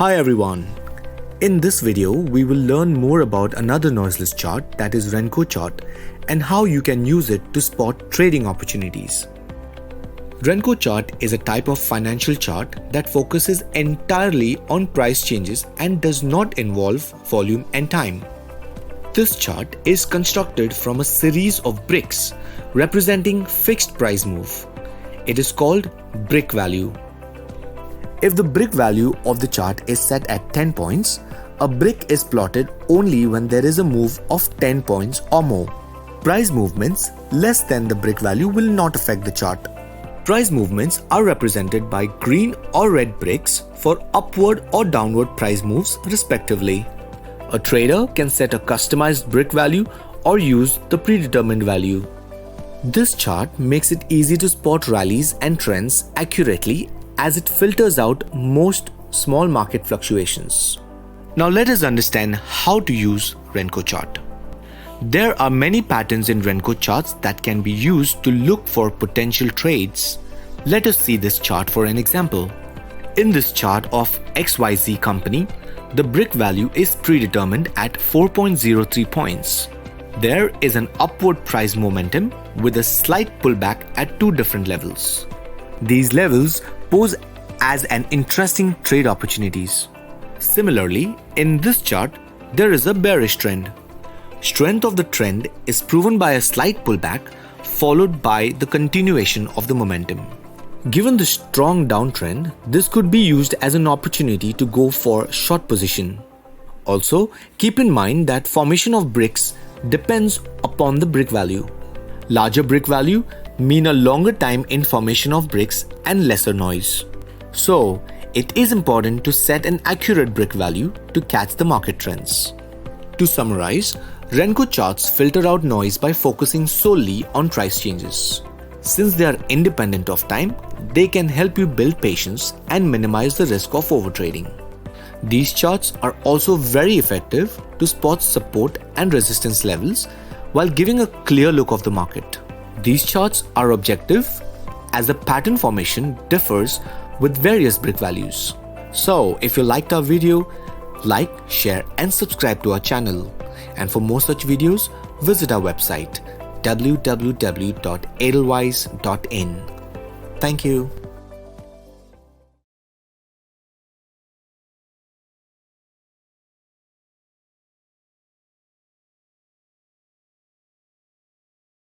Hi everyone. In this video, we will learn more about another noiseless chart, that is Renko Chart, and how you can use it to spot trading opportunities. Renko Chart is a type of financial chart that focuses entirely on price changes and does not involve volume and time. This chart is constructed from a series of bricks representing fixed price move. It is called brick value. If the brick value of the chart is set at 10 points, a brick is plotted only when there is a move of 10 points or more. Price movements less than the brick value will not affect the chart. Price movements are represented by green or red bricks for upward or downward price moves respectively. A trader can set a customized brick value or use the predetermined value. This chart makes it easy to spot rallies and trends accurately as it filters out most small market fluctuations. Now let us understand how to use Renko Chart. There are many patterns in Renko charts that can be used to look for potential trades. Let us see this chart for an example. In this chart of XYZ company, the brick value is predetermined at 4.03 points. There is an upward price momentum with a slight pullback at two different levels. These levels pose as an interesting trade opportunities. Similarly, in this chart, there is a bearish trend. Strength of the trend is proven by a slight pullback followed by the continuation of the momentum. Given the strong downtrend, this could be used as an opportunity to go for short position. Also, keep in mind that formation of bricks depends upon the brick value. Larger brick value mean a longer time in formation of bricks and lesser noise. So, it is important to set an accurate brick value to catch the market trends. To summarize, Renko charts filter out noise by focusing solely on price changes. Since they are independent of time, they can help you build patience and minimize the risk of overtrading. These charts are also very effective to spot support and resistance levels while giving a clear look of the market. These charts are objective as the pattern formation differs with various brick values. So, if you liked our video, like, share and subscribe to our channel. And for more such videos, visit our website www.edelweiss.in. Thank you.